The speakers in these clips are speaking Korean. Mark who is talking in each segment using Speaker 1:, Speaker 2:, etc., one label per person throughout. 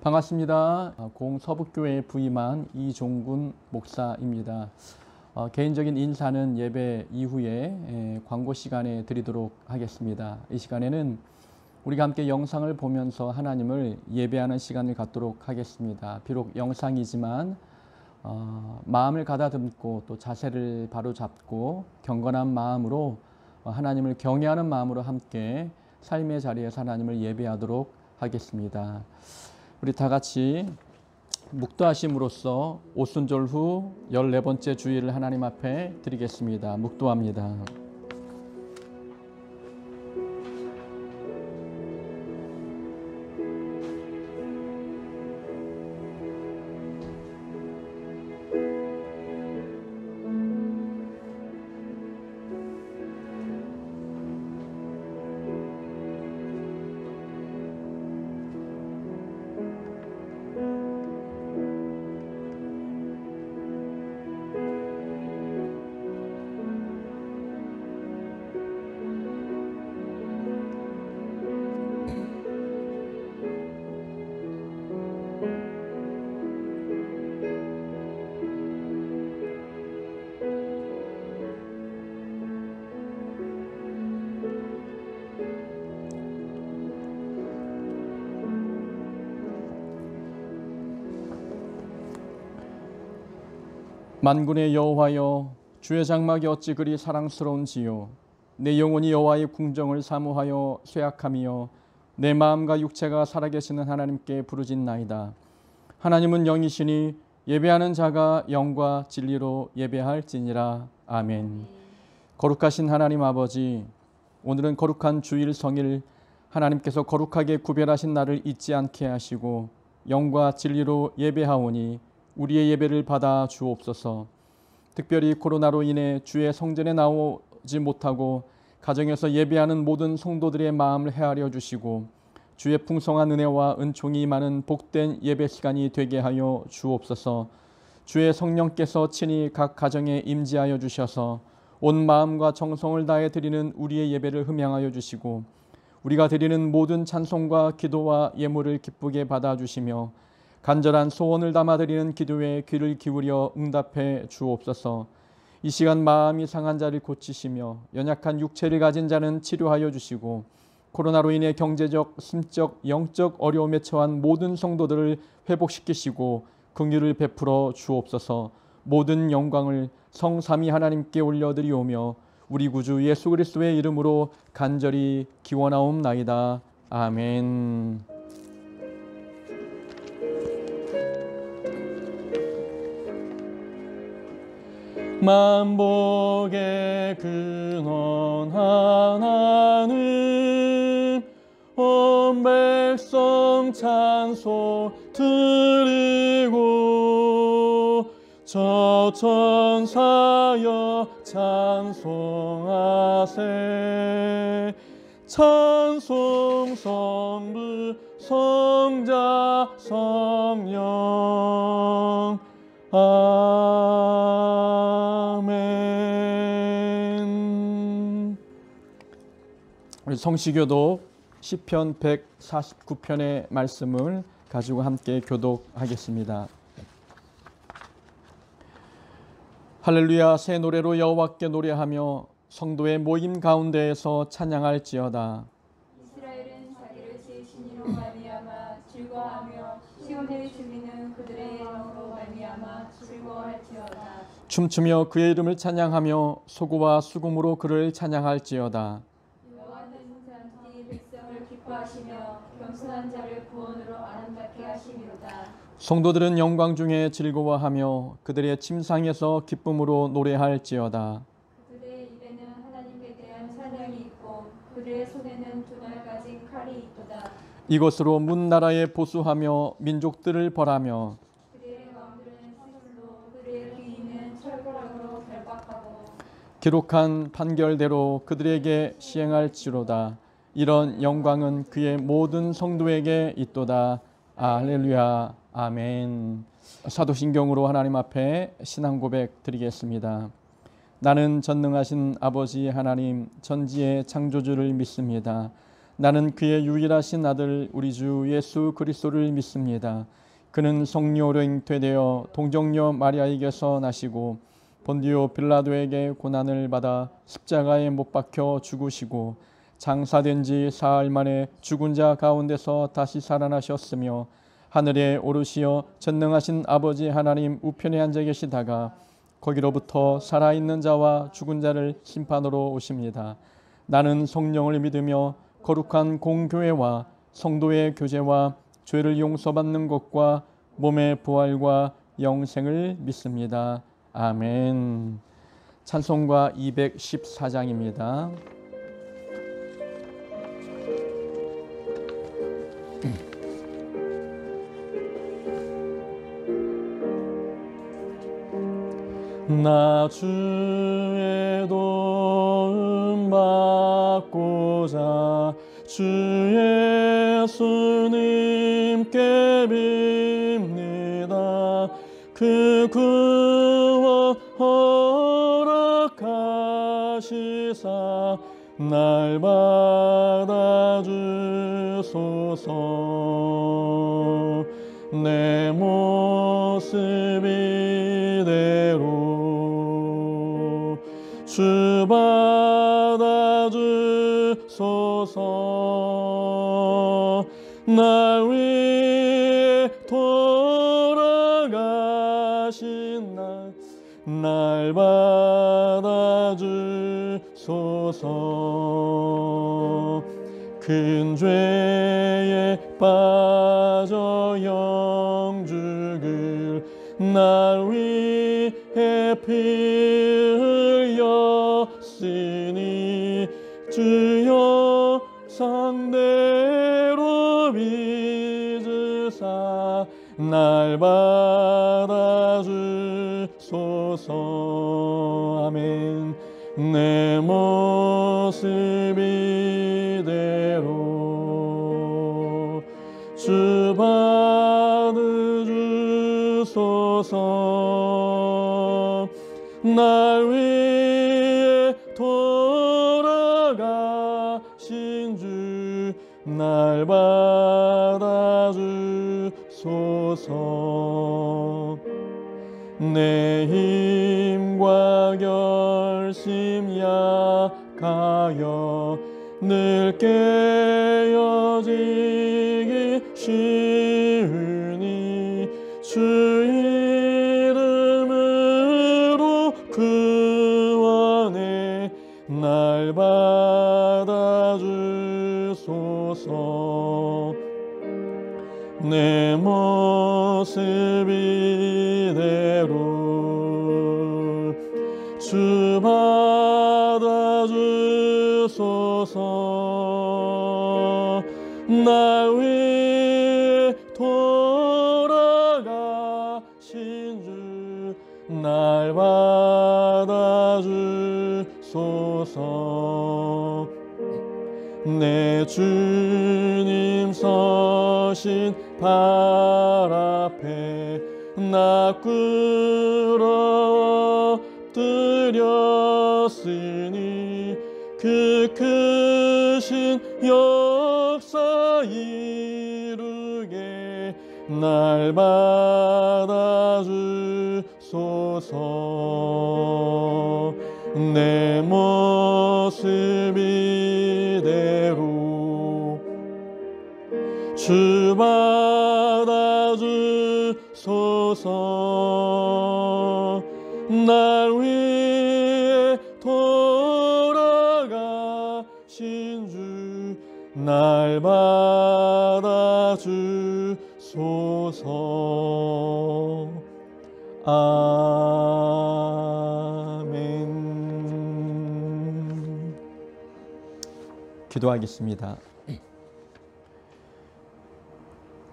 Speaker 1: 반갑습니다. 공서북교회 부임한 이종군 목사입니다. 개인적인 인사는 예배 이후에 광고 시간에 드리도록 하겠습니다. 이 시간에는 우리가 함께 영상을 보면서 하나님을 예배하는 시간을 갖도록 하겠습니다. 비록 영상이지만 마음을 가다듬고 또 자세를 바로잡고 경건한 마음으로 하나님을 경외하는 마음으로 함께 삶의 자리에서 하나님을 예배하도록 하겠습니다. 우리 다 같이 묵도하심으로써 오순절 후 14번째 주일을 하나님 앞에 드리겠습니다. 묵도합니다. 만군의 여호와여, 주의 장막이 어찌 그리 사랑스러운지요. 내 영혼이 여호와의 궁정을 사모하여 쇠약함이여 내 마음과 육체가 살아계시는 하나님께 부르짖나이다. 하나님은 영이시니 예배하는 자가 영과 진리로 예배할지니라. 아멘. 거룩하신 하나님 아버지, 오늘은 거룩한 주일 성일, 하나님께서 거룩하게 구별하신 날을 잊지 않게 하시고 영과 진리로 예배하오니 우리의 예배를 받아 주옵소서. 특별히 코로나로 인해 주의 성전에 나오지 못하고 가정에서 예배하는 모든 성도들의 마음을 헤아려 주시고 주의 풍성한 은혜와 은총이 많은 복된 예배 시간이 되게 하여 주옵소서. 주의 성령께서 친히 각 가정에 임재하여 주셔서 온 마음과 정성을 다해 드리는 우리의 예배를 흠양하여 주시고 우리가 드리는 모든 찬송과 기도와 예물을 기쁘게 받아주시며 간절한 소원을 담아드리는 기도에 귀를 기울여 응답해 주옵소서. 이 시간 마음이 상한 자를 고치시며 연약한 육체를 가진 자는 치료하여 주시고 코로나로 인해 경제적, 심적, 영적 어려움에 처한 모든 성도들을 회복시키시고 긍휼을 베풀어 주옵소서. 모든 영광을 성삼위 하나님께 올려드리오며 우리 구주 예수 그리스도의 이름으로 간절히 기원하옵나이다. 아멘. 만복의 근원 하나님, 온 백성 찬송 드리고 저 천사여 찬송하세. 찬송 성부 성자 성령 아멘. 우리 성시교독 시편 149편의 말씀을 가지고 함께 교독하겠습니다. 할렐루야. 새 노래로 여호와께 노래하며 성도의 모임 가운데에서 찬양할지어다.
Speaker 2: 이스라엘은 자기를 지으신 이로 말미암아 즐거워하며 시온의 주민은 그들의 이름으로 말미암아 즐거워할지어다.
Speaker 1: 춤추며 그의 이름을 찬양하며 소고와 수금으로 그를 찬양할지어다.
Speaker 2: 여호와는 잠시 백성을 기뻐하시며 겸손한 자를 구원으로 아름답게 하시리로다.
Speaker 1: 성도들은 영광 중에 즐거워하며 그들의 침상에서 기쁨으로 노래할지어다.
Speaker 2: 그들의 입에는 하나님께 대한 찬양이 있고 그들의 손에는 두 날 가진 칼이 있도다.
Speaker 1: 이것으로 문 나라에 보수하며 민족들을 벌하며
Speaker 2: 그들의 왕들은 시술로 그들의 귀인은 철거락으로 결박하고
Speaker 1: 기록한 판결대로 그들에게 시행할지로다. 이런 영광은 그의 모든 성도에게 있도다. 할렐루야. 아멘. 사도신경으로 하나님 앞에 신앙 고백 드리겠습니다. 나는 전능하신 아버지 하나님 전지의 창조주를 믿습니다. 나는 그의 유일하신 아들 우리 주 예수 그리스도를 믿습니다. 그는 성령으로 잉태되어 동정녀 마리아에게서 나시고 본디오 빌라도에게 고난을 받아 십자가에 못 박혀 죽으시고 장사된 지 사흘 만에 죽은 자 가운데서 다시 살아나셨으며 하늘에 오르시어 전능하신 아버지 하나님 우편에 앉아 계시다가 거기로부터 살아있는 자와 죽은 자를 심판으로 오십니다. 나는 성령을 믿으며 거룩한 공교회와 성도의 교제와 죄를 용서받는 것과 몸의 부활과 영생을 믿습니다. 아멘. 찬송가 214장입니다. 나 주의 도움 받고자 주 예수님께 빕니다. 그 구원 허락하시사 날 받아주소서. 내 모습 이대로 주 받아주소서. 날 위해 돌아가신 날 받아주소서. 큰 죄에 빠져 영죽을 날 위해 피 흘렸으니 주여 상대로 빚으사 날 받아주소서. 아멘. 내 모습 이대로 주 받아주소서. 날 위해 돌아가신 주 날 받아주소서. 내 힘과 결심 약하여 늘 깨어지기 쉬우니 주 이름으로 구원해 날 받아주소서. 내 모습 이대로 주 받아주소서. 날 위해 돌아가신 주 날 받아주소서. 내 주님 서신 발 앞에 나 꿇어 엎드렸으니 그 크신 역사 이루게 날 받아주소서. 내 모습 이대로 주 받아주소서. 날 위해 돌아가신 주 날 받아주소서. 아멘. 기도하겠습니다.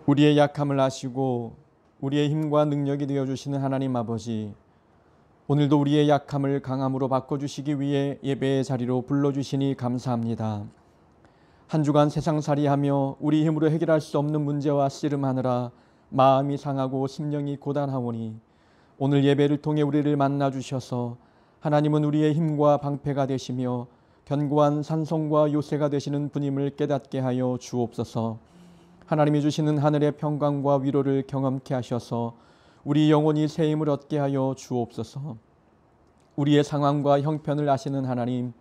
Speaker 1: 우리의 약함을 아시고 우리의 힘과 능력이 되어주시는 하나님 아버지, 오늘도 우리의 약함을 강함으로 바꿔주시기 위해 예배의 자리로 불러주시니 감사합니다. 한 주간 세상살이하며 우리 힘으로 해결할 수 없는 문제와 씨름하느라 마음이 상하고 심령이 고단하오니 오늘 예배를 통해 우리를 만나주셔서 하나님은 우리의 힘과 방패가 되시며 견고한 산성과 요새가 되시는 분임을 깨닫게 하여 주옵소서. 하나님이 주시는 하늘의 평강과 위로를 경험케 하셔서 우리 영혼이 새 힘을 얻게 하여 주옵소서. 우리의 상황과 형편을 아시는 하나님,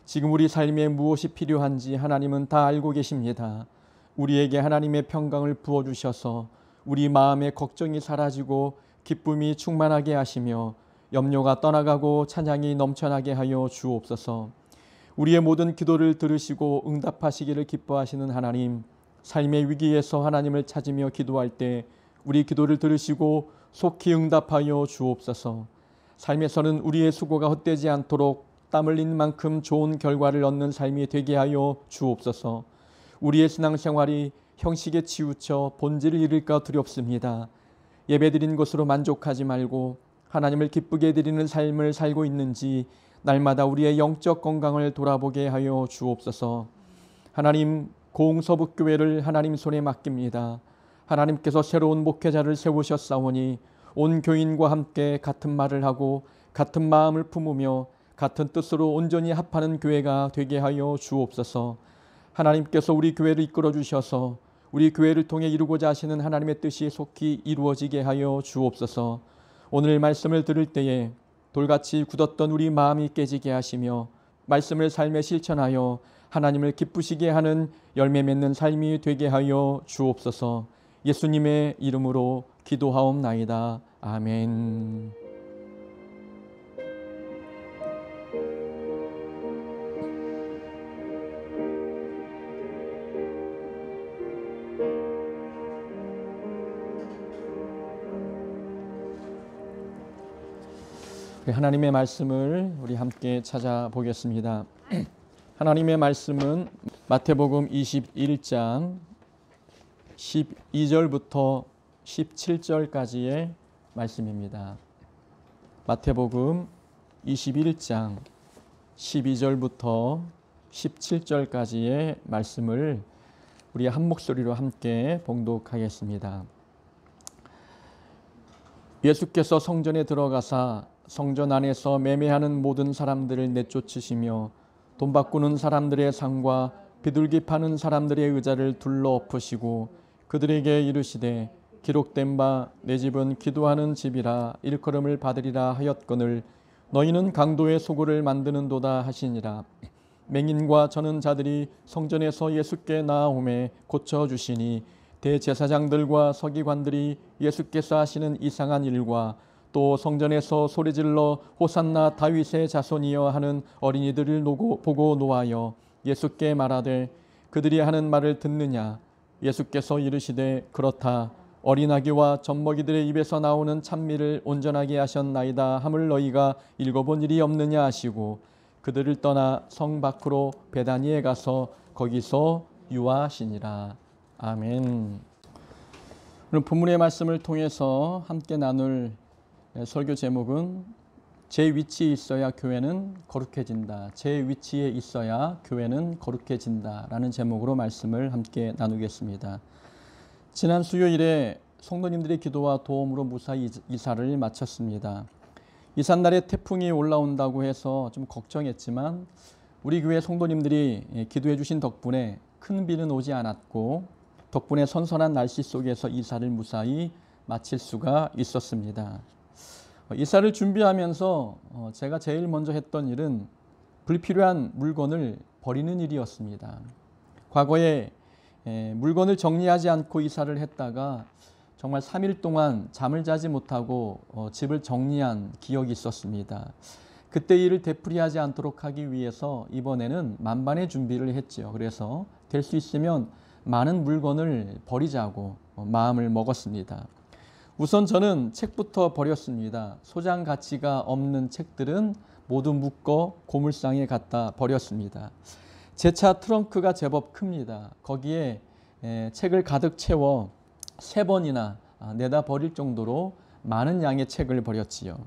Speaker 1: 지금 우리 삶에 무엇이 필요한지 하나님은 다 알고 계십니다. 우리에게 하나님의 평강을 부어주셔서 우리 마음의 걱정이 사라지고 기쁨이 충만하게 하시며 염려가 떠나가고 찬양이 넘쳐나게 하여 주옵소서. 우리의 모든 기도를 들으시고 응답하시기를 기뻐하시는 하나님, 삶의 위기에서 하나님을 찾으며 기도할 때 우리 기도를 들으시고 속히 응답하여 주옵소서. 삶에서는 우리의 수고가 헛되지 않도록 땀 흘린 만큼 좋은 결과를 얻는 삶이 되게 하여 주옵소서. 우리의 신앙생활이 형식에 치우쳐 본질을 잃을까 두렵습니다. 예배드린 것으로 만족하지 말고 하나님을 기쁘게 드리는 삶을 살고 있는지 날마다 우리의 영적 건강을 돌아보게 하여 주옵소서. 하나님, 고흥서북교회를 하나님 손에 맡깁니다. 하나님께서 새로운 목회자를 세우셨사오니 온 교인과 함께 같은 말을 하고 같은 마음을 품으며 같은 뜻으로 온전히 합하는 교회가 되게 하여 주옵소서. 하나님께서 우리 교회를 이끌어 주셔서 우리 교회를 통해 이루고자 하시는 하나님의 뜻이 속히 이루어지게 하여 주옵소서. 오늘 말씀을 들을 때에 돌같이 굳었던 우리 마음이 깨지게 하시며 말씀을 삶에 실천하여 하나님을 기쁘시게 하는 열매 맺는 삶이 되게 하여 주옵소서. 예수님의 이름으로 기도하옵나이다. 아멘. 하나님의 말씀을 우리 함께 찾아보겠습니다. 하나님의 말씀은 마태복음 21장 12절부터 17절까지의 말씀입니다. 마태복음 21장 12절부터 17절까지의 말씀을 우리 한 목소리로 함께 봉독하겠습니다. 예수께서 성전에 들어가사 성전 안에서 매매하는 모든 사람들을 내쫓으시며 돈 바꾸는 사람들의 상과 비둘기 파는 사람들의 의자를 둘러 엎으시고 그들에게 이르시되 기록된 바 내 집은 기도하는 집이라 일컬음을 받으리라 하였거늘 너희는 강도의 소굴을 만드는도다 하시니라. 맹인과 저는 자들이 성전에서 예수께 나아오매 고쳐주시니 대제사장들과 서기관들이 예수께서 하시는 이상한 일과 또 성전에서 소리질러 호산나 다윗의 자손이여 하는 어린이들을 보고 노하여 예수께 말하되 그들이 하는 말을 듣느냐. 예수께서 이르시되 그렇다. 어린아기와 젖먹이들의 입에서 나오는 찬미를 온전하게 하셨나이다 함을 너희가 읽어본 일이 없느냐 하시고 그들을 떠나 성 밖으로 베다니에 가서 거기서 유하시니라. 아멘. 오늘 본문의 말씀을 통해서 함께 나눌 설교 제목은 제 위치에 있어야 교회는 거룩해진다. 제 위치에 있어야 교회는 거룩해진다 라는 제목으로 말씀을 함께 나누겠습니다. 지난 수요일에 성도님들의 기도와 도움으로 무사히 이사를 마쳤습니다. 이삿날에 태풍이 올라온다고 해서 좀 걱정했지만 우리 교회 성도님들이 기도해 주신 덕분에 큰 비는 오지 않았고 덕분에 선선한 날씨 속에서 이사를 무사히 마칠 수가 있었습니다. 이사를 준비하면서 제가 제일 먼저 했던 일은 불필요한 물건을 버리는 일이었습니다. 과거에 물건을 정리하지 않고 이사를 했다가 정말 3일 동안 잠을 자지 못하고 집을 정리한 기억이 있었습니다. 그때 일을 되풀이하지 않도록 하기 위해서 이번에는 만반의 준비를 했죠. 그래서 될 수 있으면 많은 물건을 버리자고 마음을 먹었습니다. 우선 저는 책부터 버렸습니다. 소장 가치가 없는 책들은 모두 묶어 고물상에 갖다 버렸습니다. 제 차 트렁크가 제법 큽니다. 거기에 책을 가득 채워 3번이나 내다 버릴 정도로 많은 양의 책을 버렸지요.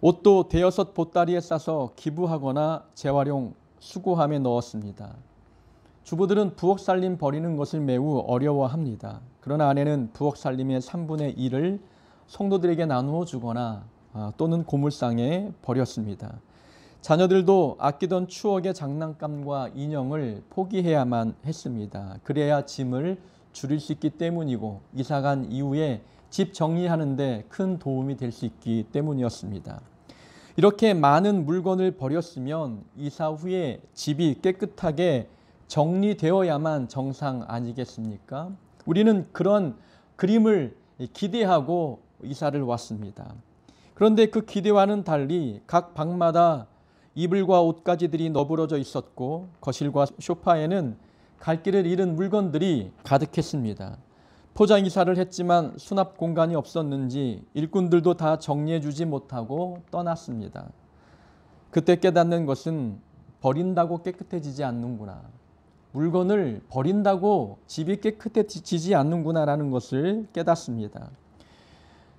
Speaker 1: 옷도 대여섯 보따리에 싸서 기부하거나 재활용 수거함에 넣었습니다. 주부들은 부엌 살림 버리는 것을 매우 어려워합니다. 그러나 아내는 부엌 살림의 3분의 1을 성도들에게 나누어 주거나 또는 고물상에 버렸습니다. 자녀들도 아끼던 추억의 장난감과 인형을 포기해야만 했습니다. 그래야 짐을 줄일 수 있기 때문이고 이사간 이후에 집 정리하는 데 큰 도움이 될 수 있기 때문이었습니다. 이렇게 많은 물건을 버렸으면 이사 후에 집이 깨끗하게 정리되어야만 정상 아니겠습니까? 우리는 그런 그림을 기대하고 이사를 왔습니다. 그런데 그 기대와는 달리 각 방마다 이불과 옷가지들이 너부러져 있었고 거실과 소파에는 갈 길을 잃은 물건들이 가득했습니다. 포장 이사를 했지만 수납 공간이 없었는지 일꾼들도 다 정리해 주지 못하고 떠났습니다. 그때 깨닫는 것은 버린다고 깨끗해지지 않는구나. 물건을 버린다고 집이 깨끗해지지 않는구나라는 것을 깨닫습니다.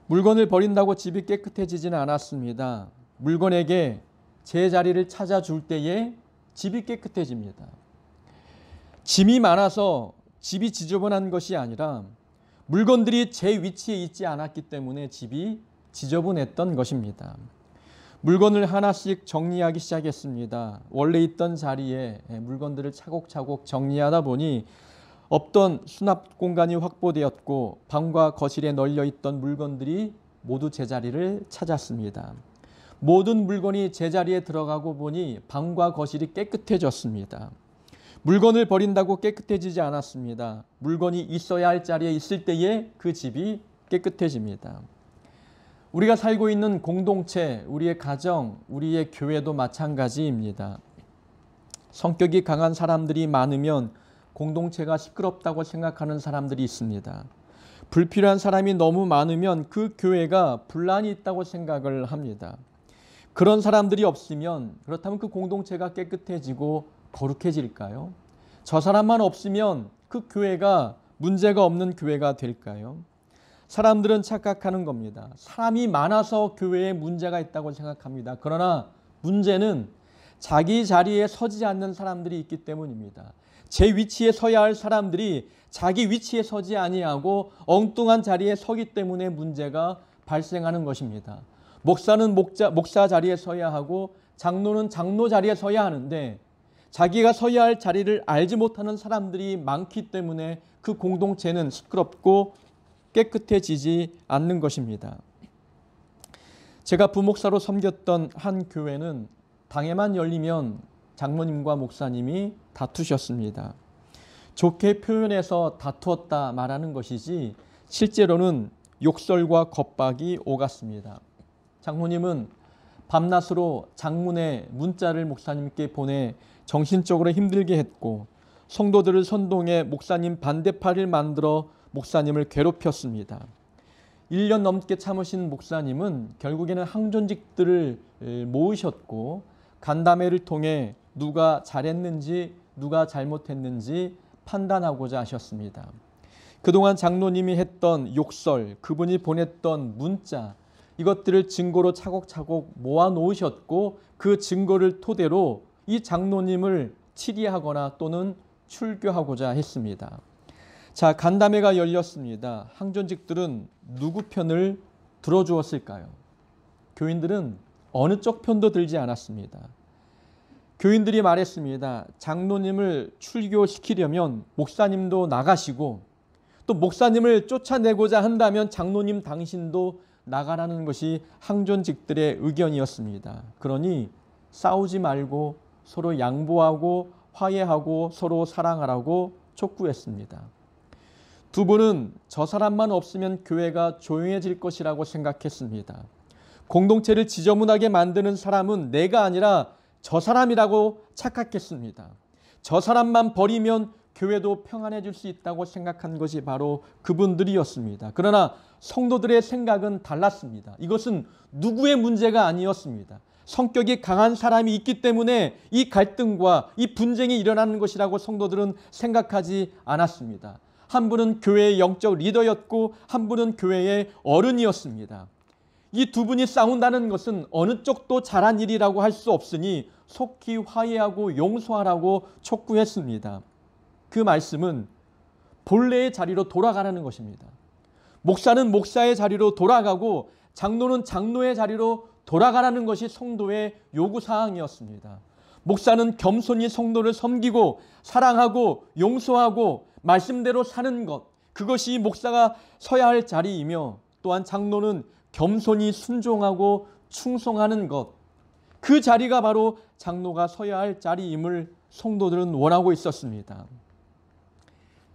Speaker 1: 물건을 버린다고 집이 깨끗해지지는 않았습니다. 물건에게 제자리를 찾아줄 때에 집이 깨끗해집니다. 짐이 많아서 집이 지저분한 것이 아니라 물건들이 제 위치에 있지 않았기 때문에 집이 지저분했던 것입니다. 물건을 하나씩 정리하기 시작했습니다. 원래 있던 자리에 물건들을 차곡차곡 정리하다 보니 없던 수납 공간이 확보되었고 방과 거실에 널려 있던 물건들이 모두 제자리를 찾았습니다. 모든 물건이 제자리에 들어가고 보니 방과 거실이 깨끗해졌습니다. 물건을 버린다고 깨끗해지지 않았습니다. 물건이 있어야 할 자리에 있을 때에 그 집이 깨끗해집니다. 우리가 살고 있는 공동체, 우리의 가정, 우리의 교회도 마찬가지입니다. 성격이 강한 사람들이 많으면 공동체가 시끄럽다고 생각하는 사람들이 있습니다. 불필요한 사람이 너무 많으면 그 교회가 분란이 있다고 생각을 합니다. 그런 사람들이 없으면 그렇다면 그 공동체가 깨끗해지고 거룩해질까요? 저 사람만 없으면 그 교회가 문제가 없는 교회가 될까요? 사람들은 착각하는 겁니다. 사람이 많아서 교회에 문제가 있다고 생각합니다. 그러나 문제는 자기 자리에 서지 않는 사람들이 있기 때문입니다. 제 위치에 서야 할 사람들이 자기 위치에 서지 아니하고 엉뚱한 자리에 서기 때문에 문제가 발생하는 것입니다. 목사는 목사 자리에 서야 하고 장로는 장로 자리에 서야 하는데 자기가 서야 할 자리를 알지 못하는 사람들이 많기 때문에 그 공동체는 시끄럽고 깨끗해지지 않는 것입니다. 제가 부목사로 섬겼던 한 교회는 당회만 열리면 장로님과 목사님이 다투셨습니다. 좋게 표현해서 다투었다 말하는 것이지 실제로는 욕설과 겁박이 오갔습니다. 장로님은 밤낮으로 장문의 문자를 목사님께 보내 정신적으로 힘들게 했고 성도들을 선동해 목사님 반대파를 만들어 목사님을 괴롭혔습니다. 1년 넘게 참으신 목사님은 결국에는 항존직들을 모으셨고 간담회를 통해 누가 잘했는지 누가 잘못했는지 판단하고자 하셨습니다. 그동안 장로님이 했던 욕설, 그분이 보냈던 문자 이것들을 증거로 차곡차곡 모아 놓으셨고 그 증거를 토대로 이 장로님을 치리하거나 또는 출교하고자 했습니다. 자, 간담회가 열렸습니다. 항존직들은 누구 편을 들어주었을까요? 교인들은 어느 쪽 편도 들지 않았습니다. 교인들이 말했습니다. 장로님을 출교시키려면 목사님도 나가시고 또 목사님을 쫓아내고자 한다면 장로님 당신도 나가라는 것이 항존직들의 의견이었습니다. 그러니 싸우지 말고 서로 양보하고 화해하고 서로 사랑하라고 촉구했습니다. 두 분은 저 사람만 없으면 교회가 조용해질 것이라고 생각했습니다. 공동체를 지저분하게 만드는 사람은 내가 아니라 저 사람이라고 착각했습니다. 저 사람만 버리면 교회도 평안해질 수 있다고 생각한 것이 바로 그분들이었습니다. 그러나 성도들의 생각은 달랐습니다. 이것은 누구의 문제가 아니었습니다. 성격이 강한 사람이 있기 때문에 이 갈등과 이 분쟁이 일어나는 것이라고 성도들은 생각하지 않았습니다. 한 분은 교회의 영적 리더였고 한 분은 교회의 어른이었습니다. 이 두 분이 싸운다는 것은 어느 쪽도 잘한 일이라고 할 수 없으니 속히 화해하고 용서하라고 촉구했습니다. 그 말씀은 본래의 자리로 돌아가라는 것입니다. 목사는 목사의 자리로 돌아가고 장로는 장로의 자리로 돌아가라는 것이 성도의 요구사항이었습니다. 목사는 겸손히 성도를 섬기고 사랑하고 용서하고 말씀대로 사는 것, 그것이 목사가 서야 할 자리이며, 또한 장로는 겸손히 순종하고 충성하는 것, 그 자리가 바로 장로가 서야 할 자리임을 성도들은 원하고 있었습니다.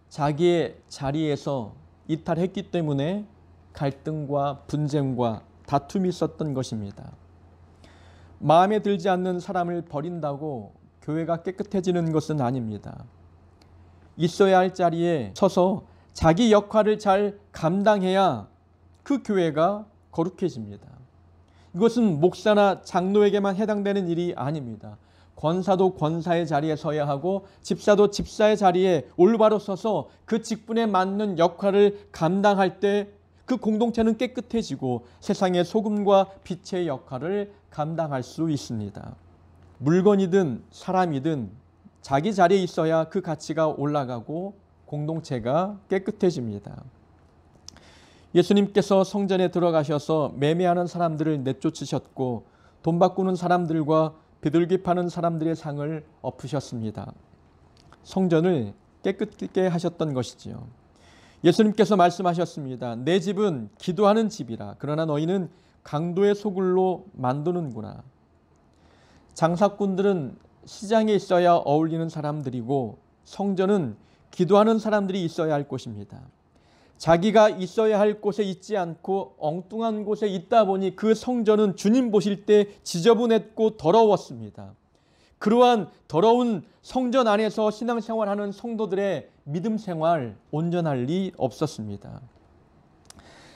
Speaker 1: 자기의 자리에서 이탈했기 때문에 갈등과 분쟁과 다툼이 있었던 것입니다. 마음에 들지 않는 사람을 버린다고 교회가 깨끗해지는 것은 아닙니다. 있어야 할 자리에 서서 자기 역할을 잘 감당해야 그 교회가 거룩해집니다. 이것은 목사나 장로에게만 해당되는 일이 아닙니다. 권사도 권사의 자리에 서야 하고 집사도 집사의 자리에 올바로 서서 그 직분에 맞는 역할을 감당할 때 그 공동체는 깨끗해지고 세상의 소금과 빛의 역할을 감당할 수 있습니다. 물건이든 사람이든 자기 자리에 있어야 그 가치가 올라가고 공동체가 깨끗해집니다. 예수님께서 성전에 들어가셔서 매매하는 사람들을 내쫓으셨고 돈 바꾸는 사람들과 비둘기 파는 사람들의 상을 엎으셨습니다. 성전을 깨끗게 하셨던 것이지요. 예수님께서 말씀하셨습니다. 내 집은 기도하는 집이라. 그러나 너희는 강도의 소굴로 만드는구나. 장사꾼들은 시장에 있어야 어울리는 사람들이고 성전은 기도하는 사람들이 있어야 할 곳입니다. 자기가 있어야 할 곳에 있지 않고 엉뚱한 곳에 있다 보니 그 성전은 주님 보실 때 지저분했고 더러웠습니다. 그러한 더러운 성전 안에서 신앙생활하는 성도들의 믿음 생활 온전할 리 없었습니다.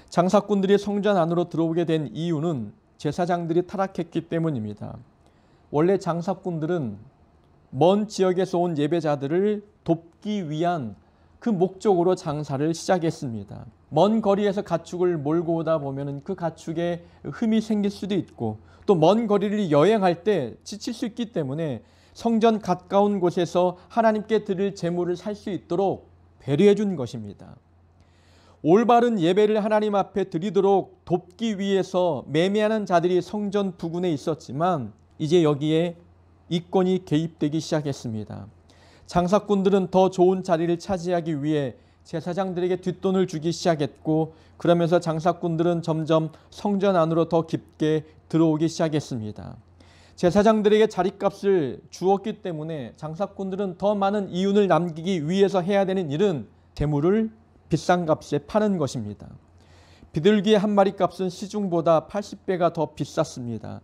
Speaker 1: 장사꾼들이 성전 안으로 들어오게 된 이유는 제사장들이 타락했기 때문입니다. 원래 장사꾼들은 먼 지역에서 온 예배자들을 돕기 위한 그 목적으로 장사를 시작했습니다. 먼 거리에서 가축을 몰고 오다 보면 그 가축에 흠이 생길 수도 있고 또 먼 거리를 여행할 때 지칠 수 있기 때문에 성전 가까운 곳에서 하나님께 드릴 제물을 살 수 있도록 배려해 준 것입니다. 올바른 예배를 하나님 앞에 드리도록 돕기 위해서 매매하는 자들이 성전 부근에 있었지만 이제 여기에 이권이 개입되기 시작했습니다. 장사꾼들은 더 좋은 자리를 차지하기 위해 제사장들에게 뒷돈을 주기 시작했고 그러면서 장사꾼들은 점점 성전 안으로 더 깊게 들어오기 시작했습니다. 제사장들에게 자리값을 주었기 때문에 장사꾼들은 더 많은 이윤을 남기기 위해서 해야 되는 일은 재물을 비싼 값에 파는 것입니다. 비둘기 한 마리 값은 시중보다 80배가 더 비쌌습니다.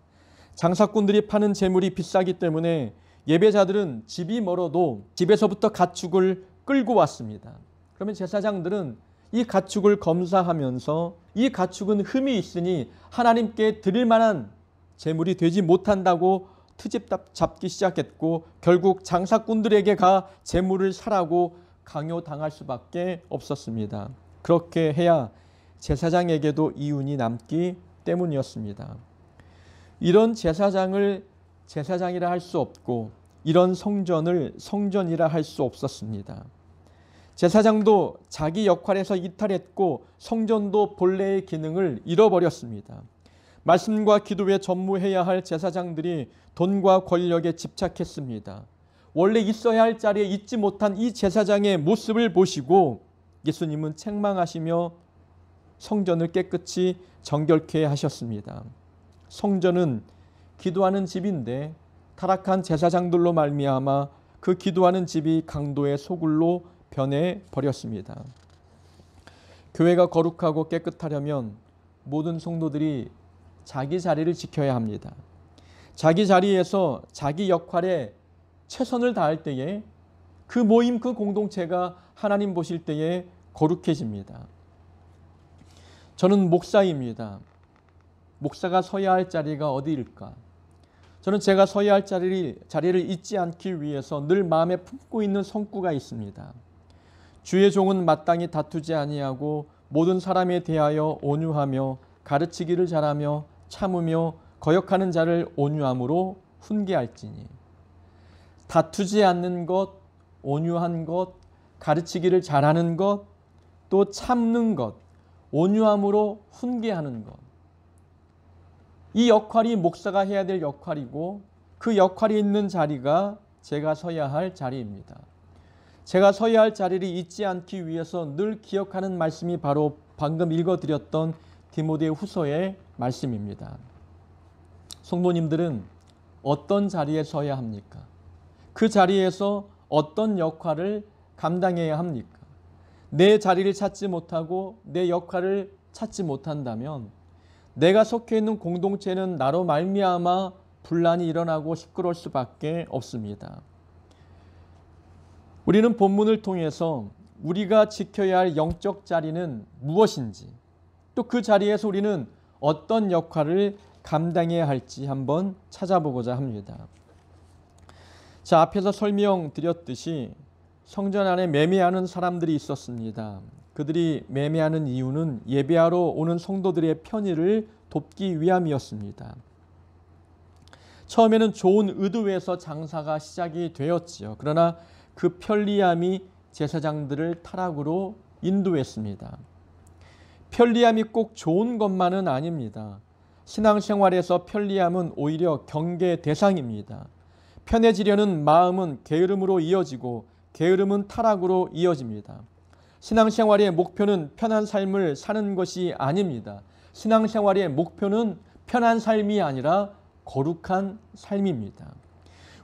Speaker 1: 장사꾼들이 파는 재물이 비싸기 때문에 예배자들은 집이 멀어도 집에서부터 가축을 끌고 왔습니다. 그러면 제사장들은 이 가축을 검사하면서 이 가축은 흠이 있으니 하나님께 드릴 만한 재물이 되지 못한다고 트집 잡기 시작했고 결국 장사꾼들에게 가 재물을 사라고 강요당할 수밖에 없었습니다. 그렇게 해야 제사장에게도 이윤이 남기 때문이었습니다. 이런 제사장을 제사장이라 할 수 없고 이런 성전을 성전이라 할 수 없었습니다. 제사장도 자기 역할에서 이탈했고 성전도 본래의 기능을 잃어버렸습니다. 말씀과 기도에 전무해야 할 제사장들이 돈과 권력에 집착했습니다. 원래 있어야 할 자리에 있지 못한 이 제사장의 모습을 보시고 예수님은 책망하시며 성전을 깨끗이 정결케 하셨습니다. 성전은 기도하는 집인데 타락한 제사장들로 말미암아 그 기도하는 집이 강도의 소굴로 변해 버렸습니다. 교회가 거룩하고 깨끗하려면 모든 성도들이 자기 자리를 지켜야 합니다. 자기 자리에서 자기 역할에 최선을 다할 때에 그 모임, 그 공동체가 하나님 보실 때에 거룩해집니다. 저는 목사입니다. 목사가 서야 할 자리가 어디일까? 저는 제가 서야 할 자리를 잊지 않기 위해서 늘 마음에 품고 있는 성구가 있습니다. 주의 종은 마땅히 다투지 아니하고 모든 사람에 대하여 온유하며 가르치기를 잘하며 참으며 거역하는 자를 온유함으로 훈계할지니. 다투지 않는 것, 온유한 것, 가르치기를 잘하는 것, 또 참는 것, 온유함으로 훈계하는 것. 이 역할이 목사가 해야 될 역할이고 그 역할이 있는 자리가 제가 서야 할 자리입니다. 제가 서야 할 자리를 잊지 않기 위해서 늘 기억하는 말씀이 바로 방금 읽어드렸던 디모데 후서의 말씀입니다. 성도님들은 어떤 자리에 서야 합니까? 그 자리에서 어떤 역할을 감당해야 합니까? 내 자리를 찾지 못하고 내 역할을 찾지 못한다면 내가 속해 있는 공동체는 나로 말미암아 분란이 일어나고 시끄러울 수밖에 없습니다. 우리는 본문을 통해서 우리가 지켜야 할 영적 자리는 무엇인지, 또 그 자리에서 우리는 어떤 역할을 감당해야 할지 한번 찾아보고자 합니다. 자, 앞에서 설명드렸듯이 성전 안에 매매하는 사람들이 있었습니다. 그들이 매매하는 이유는 예배하러 오는 성도들의 편의를 돕기 위함이었습니다. 처음에는 좋은 의도에서 장사가 시작이 되었지요. 그러나 그 편리함이 제사장들을 타락으로 인도했습니다. 편리함이 꼭 좋은 것만은 아닙니다. 신앙생활에서 편리함은 오히려 경계 대상입니다. 편해지려는 마음은 게으름으로 이어지고 게으름은 타락으로 이어집니다. 신앙생활의 목표는 편한 삶을 사는 것이 아닙니다. 신앙생활의 목표는 편한 삶이 아니라 거룩한 삶입니다.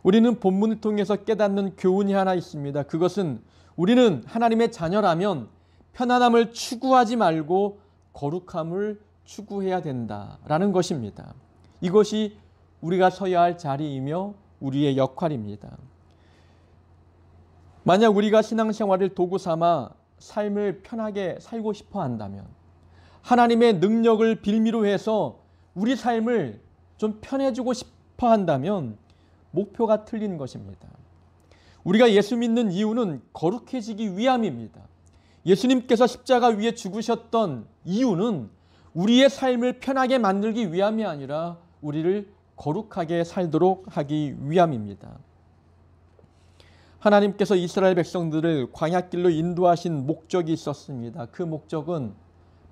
Speaker 1: 우리는 본문을 통해서 깨닫는 교훈이 하나 있습니다. 그것은 우리는 하나님의 자녀라면 편안함을 추구하지 말고 거룩함을 추구해야 된다라는 것입니다. 이것이 우리가 서야 할 자리이며 우리의 역할입니다. 만약 우리가 신앙생활을 도구 삼아 삶을 편하게 살고 싶어 한다면, 하나님의 능력을 빌미로 해서 우리 삶을 좀 편해지고 싶어 한다면 목표가 틀린 것입니다. 우리가 예수 믿는 이유는 거룩해지기 위함입니다. 예수님께서 십자가 위에 죽으셨던 이유는 우리의 삶을 편하게 만들기 위함이 아니라 우리를 거룩하게 살도록 하기 위함입니다. 하나님께서 이스라엘 백성들을 광야길로 인도하신 목적이 있었습니다. 그 목적은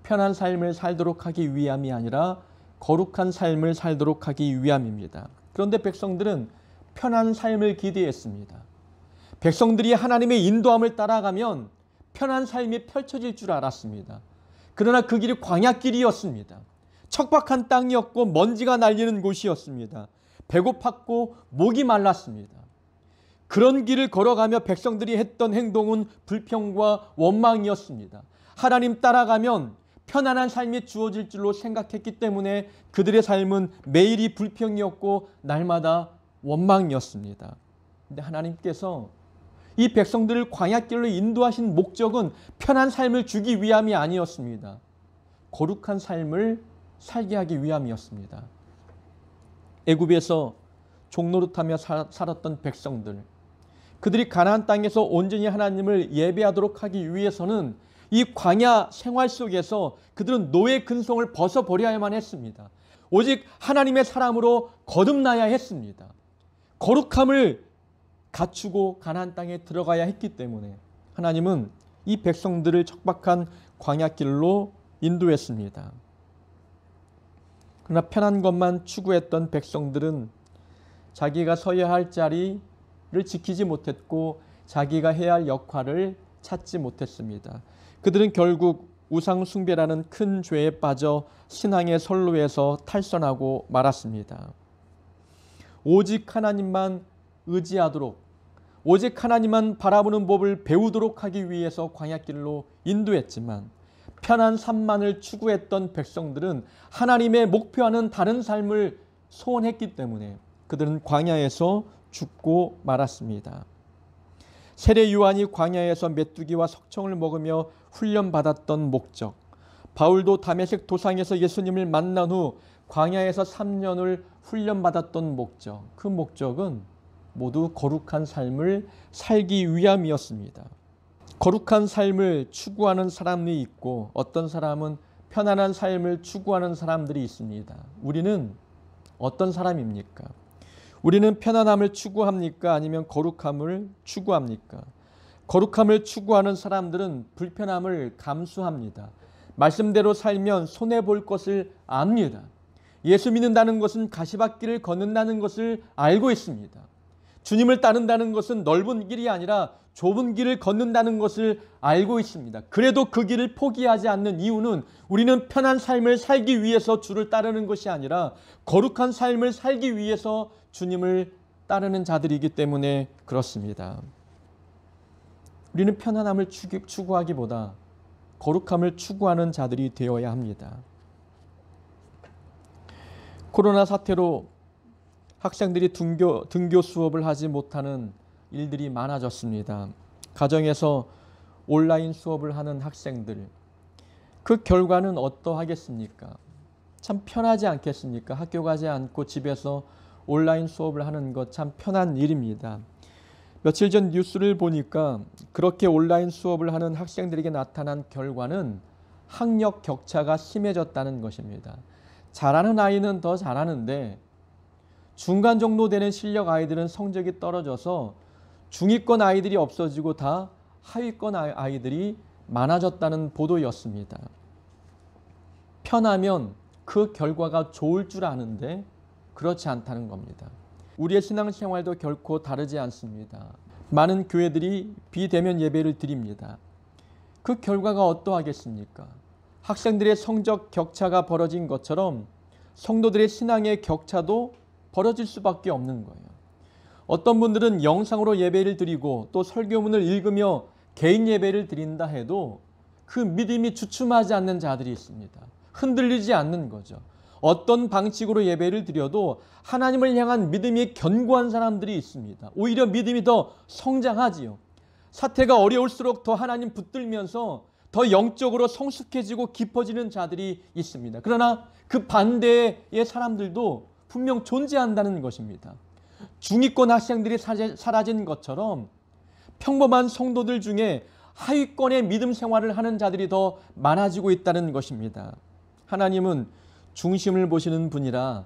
Speaker 1: 편한 삶을 살도록 하기 위함이 아니라 거룩한 삶을 살도록 하기 위함입니다. 그런데 백성들은 편한 삶을 기대했습니다. 백성들이 하나님의 인도함을 따라가면 편한 삶이 펼쳐질 줄 알았습니다. 그러나 그 길이 광야길이었습니다. 척박한 땅이었고 먼지가 날리는 곳이었습니다. 배고팠고 목이 말랐습니다. 그런 길을 걸어가며 백성들이 했던 행동은 불평과 원망이었습니다. 하나님 따라가면 편안한 삶이 주어질 줄로 생각했기 때문에 그들의 삶은 매일이 불평이었고 날마다 원망이었습니다. 그런데 하나님께서 이 백성들을 광야길로 인도하신 목적은 편한 삶을 주기 위함이 아니었습니다. 거룩한 삶을 살게 하기 위함이었습니다. 애굽에서 종노릇하며 살았던 백성들, 그들이 가나안 땅에서 온전히 하나님을 예배하도록 하기 위해서는 이 광야 생활 속에서 그들은 노예 근성을 벗어버려야만 했습니다. 오직 하나님의 사람으로 거듭나야 했습니다. 거룩함을 갖추고 가나안 땅에 들어가야 했기 때문에 하나님은 이 백성들을 척박한 광야길로 인도했습니다. 그러나 편한 것만 추구했던 백성들은 자기가 서야 할 자리를 지키지 못했고 자기가 해야 할 역할을 찾지 못했습니다. 그들은 결국 우상 숭배라는 큰 죄에 빠져 신앙의 선로에서 탈선하고 말았습니다. 오직 하나님만 의지하도록, 오직 하나님만 바라보는 법을 배우도록 하기 위해서 광야길로 인도했지만 편한 삶만을 추구했던 백성들은 하나님의 목표와는 다른 삶을 소원했기 때문에 그들은 광야에서 죽고 말았습니다. 세례 요한이 광야에서 메뚜기와 석청을 먹으며 훈련받았던 목적, 바울도 다메섹 도상에서 예수님을 만난 후 광야에서 3년을 훈련받았던 목적, 그 목적은 모두 거룩한 삶을 살기 위함이었습니다. 거룩한 삶을 추구하는 사람이 있고 어떤 사람은 편안한 삶을 추구하는 사람들이 있습니다. 우리는 어떤 사람입니까? 우리는 편안함을 추구합니까? 아니면 거룩함을 추구합니까? 거룩함을 추구하는 사람들은 불편함을 감수합니다. 말씀대로 살면 손해볼 것을 압니다. 예수 믿는다는 것은 가시밭길을 걷는다는 것을 알고 있습니다. 주님을 따른다는 것은 넓은 길이 아니라 좁은 길을 걷는다는 것을 알고 있습니다. 그래도 그 길을 포기하지 않는 이유는 우리는 편한 삶을 살기 위해서 주를 따르는 것이 아니라 거룩한 삶을 살기 위해서 주님을 따르는 자들이기 때문에 그렇습니다. 우리는 편안함을 추구하기보다 거룩함을 추구하는 자들이 되어야 합니다. 코로나 사태로 학생들이 등교 수업을 하지 못하는 일들이 많아졌습니다. 가정에서 온라인 수업을 하는 학생들, 그 결과는 어떠하겠습니까? 참 편하지 않겠습니까? 학교 가지 않고 집에서 온라인 수업을 하는 것 참 편한 일입니다. 며칠 전 뉴스를 보니까 그렇게 온라인 수업을 하는 학생들에게 나타난 결과는 학력 격차가 심해졌다는 것입니다. 잘하는 아이는 더 잘하는데 중간 정도 되는 실력 아이들은 성적이 떨어져서 중위권 아이들이 없어지고 다 하위권 아이들이 많아졌다는 보도였습니다. 편하면 그 결과가 좋을 줄 아는데 그렇지 않다는 겁니다. 우리의 신앙생활도 결코 다르지 않습니다. 많은 교회들이 비대면 예배를 드립니다. 그 결과가 어떠하겠습니까? 학생들의 성적 격차가 벌어진 것처럼 성도들의 신앙의 격차도 벌어질 수밖에 없는 거예요. 어떤 분들은 영상으로 예배를 드리고 또 설교문을 읽으며 개인 예배를 드린다 해도 그 믿음이 주춤하지 않는 자들이 있습니다. 흔들리지 않는 거죠. 어떤 방식으로 예배를 드려도 하나님을 향한 믿음이 견고한 사람들이 있습니다. 오히려 믿음이 더 성장하지요. 사태가 어려울수록 더 하나님 붙들면서 더 영적으로 성숙해지고 깊어지는 자들이 있습니다. 그러나 그 반대의 사람들도 분명 존재한다는 것입니다. 중위권 학생들이 사라진 것처럼 평범한 성도들 중에 하위권의 믿음 생활을 하는 자들이 더 많아지고 있다는 것입니다. 하나님은 중심을 보시는 분이라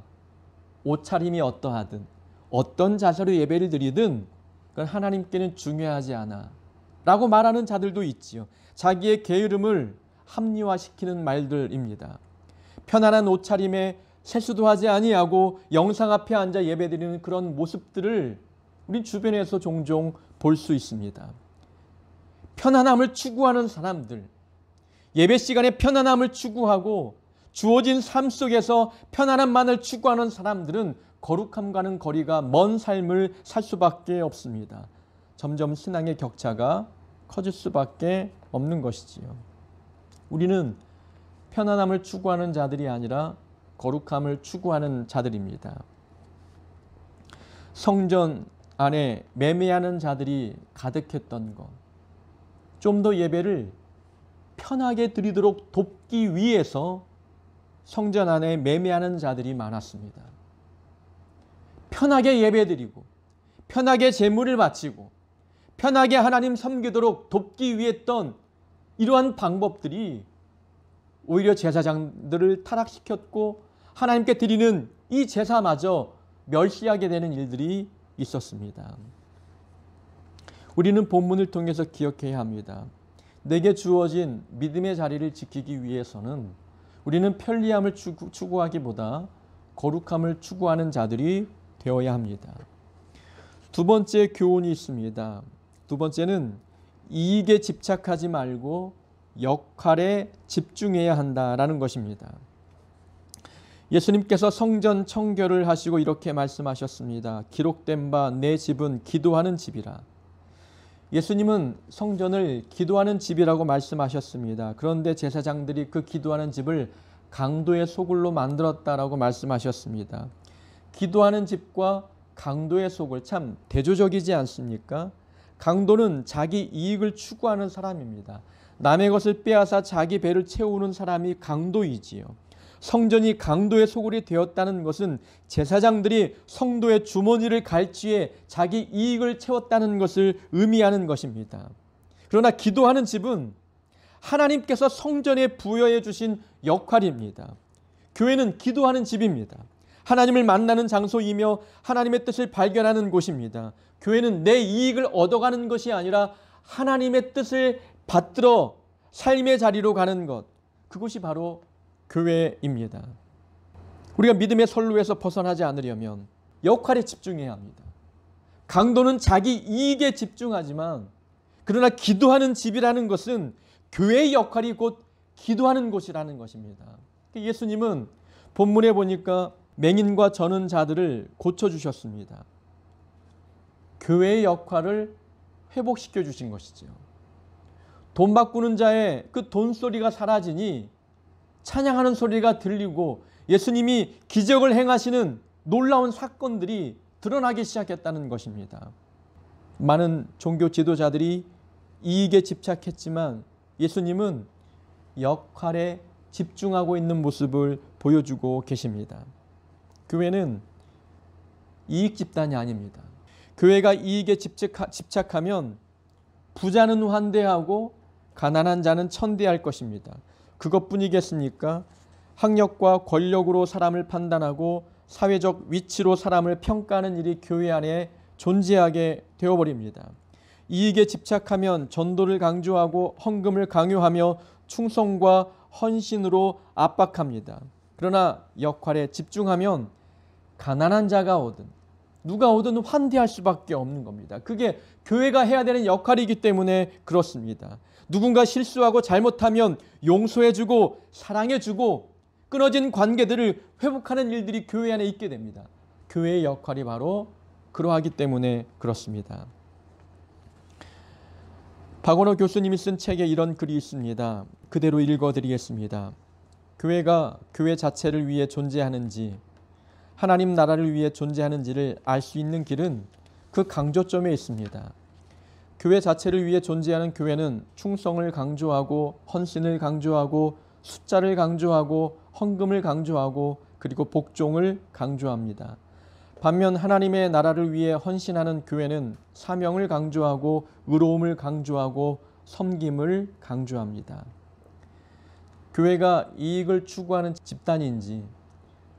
Speaker 1: 옷차림이 어떠하든 어떤 자세로 예배를 드리든 그건 하나님께는 중요하지 않아 라고 말하는 자들도 있지요. 자기의 게으름을 합리화시키는 말들입니다. 편안한 옷차림에 세수도 하지 아니하고 영상 앞에 앉아 예배드리는 그런 모습들을 우리 주변에서 종종 볼 수 있습니다. 편안함을 추구하는 사람들, 예배 시간에 편안함을 추구하고 주어진 삶 속에서 편안함만을 추구하는 사람들은 거룩함과는 거리가 먼 삶을 살 수밖에 없습니다. 점점 신앙의 격차가 커질 수밖에 없는 것이지요. 우리는 편안함을 추구하는 자들이 아니라 거룩함을 추구하는 자들입니다. 성전 안에 매매하는 자들이 가득했던 것, 좀 더 예배를 편하게 드리도록 돕기 위해서 성전 안에 매매하는 자들이 많았습니다. 편하게 예배드리고 편하게 제물을 바치고 편하게 하나님 섬기도록 돕기 위해 했던 이러한 방법들이 오히려 제사장들을 타락시켰고 하나님께 드리는 이 제사마저 멸시하게 되는 일들이 있었습니다. 우리는 본문을 통해서 기억해야 합니다. 내게 주어진 믿음의 자리를 지키기 위해서는 우리는 편리함을 추구하기보다 거룩함을 추구하는 자들이 되어야 합니다. 두 번째 교훈이 있습니다. 두 번째는 이익에 집착하지 말고 역할에 집중해야 한다라는 것입니다. 예수님께서 성전 청결을 하시고 이렇게 말씀하셨습니다. 기록된 바 내 집은 기도하는 집이라. 예수님은 성전을 기도하는 집이라고 말씀하셨습니다. 그런데 제사장들이 그 기도하는 집을 강도의 소굴로 만들었다라고 말씀하셨습니다. 기도하는 집과 강도의 소굴 참 대조적이지 않습니까? 강도는 자기 이익을 추구하는 사람입니다. 남의 것을 빼앗아 자기 배를 채우는 사람이 강도이지요. 성전이 강도의 소굴이 되었다는 것은 제사장들이 성도의 주머니를 갈취해 자기 이익을 채웠다는 것을 의미하는 것입니다. 그러나 기도하는 집은 하나님께서 성전에 부여해 주신 역할입니다. 교회는 기도하는 집입니다. 하나님을 만나는 장소이며 하나님의 뜻을 발견하는 곳입니다. 교회는 내 이익을 얻어가는 것이 아니라 하나님의 뜻을 받들어 삶의 자리로 가는 것, 그것이 바로 교회입니다. 우리가 믿음의 선로에서 벗어나지 않으려면 역할에 집중해야 합니다. 강도는 자기 이익에 집중하지만 그러나 기도하는 집이라는 것은 교회의 역할이 곧 기도하는 곳이라는 것입니다. 예수님은 본문에 보니까 맹인과 저는 자들을 고쳐주셨습니다. 교회의 역할을 회복시켜 주신 것이죠. 돈 바꾸는 자의 그 돈소리가 사라지니 찬양하는 소리가 들리고 예수님이 기적을 행하시는 놀라운 사건들이 드러나기 시작했다는 것입니다. 많은 종교 지도자들이 이익에 집착했지만 예수님은 역할에 집중하고 있는 모습을 보여주고 계십니다. 교회는 이익 집단이 아닙니다. 교회가 이익에 집착하면 부자는 환대하고 가난한 자는 천대할 것입니다. 그것뿐이겠습니까? 학력과 권력으로 사람을 판단하고 사회적 위치로 사람을 평가하는 일이 교회 안에 존재하게 되어버립니다. 이익에 집착하면 전도를 강조하고 헌금을 강요하며 충성과 헌신으로 압박합니다. 그러나 역할에 집중하면 가난한 자가 오든 누가 오든 환대할 수밖에 없는 겁니다. 그게 교회가 해야 되는 역할이기 때문에 그렇습니다. 누군가 실수하고 잘못하면 용서해주고 사랑해주고 끊어진 관계들을 회복하는 일들이 교회 안에 있게 됩니다. 교회의 역할이 바로 그러하기 때문에 그렇습니다. 박원호 교수님이 쓴 책에 이런 글이 있습니다. 그대로 읽어드리겠습니다. 교회가 교회 자체를 위해 존재하는지 하나님 나라를 위해 존재하는지를 알 수 있는 길은 그 강조점에 있습니다. 교회 자체를 위해 존재하는 교회는 충성을 강조하고 헌신을 강조하고 숫자를 강조하고 헌금을 강조하고 그리고 복종을 강조합니다. 반면 하나님의 나라를 위해 헌신하는 교회는 사명을 강조하고 의로움을 강조하고 섬김을 강조합니다. 교회가 이익을 추구하는 집단인지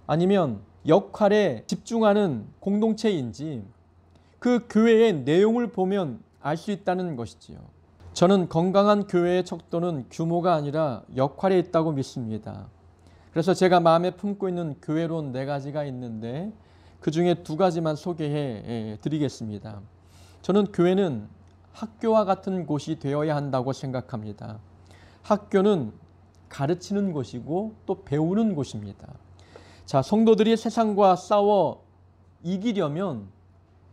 Speaker 1: 아니면 역할에 집중하는 공동체인지 그 교회의 내용을 보면 알 수 있다는 것이지요. 저는 건강한 교회의 척도는 규모가 아니라 역할에 있다고 믿습니다. 그래서 제가 마음에 품고 있는 교회론 4가지가 있는데 그 중에 2가지만 소개해 드리겠습니다. 저는 교회는 학교와 같은 곳이 되어야 한다고 생각합니다. 학교는 가르치는 곳이고 또 배우는 곳입니다. 자, 성도들이 세상과 싸워 이기려면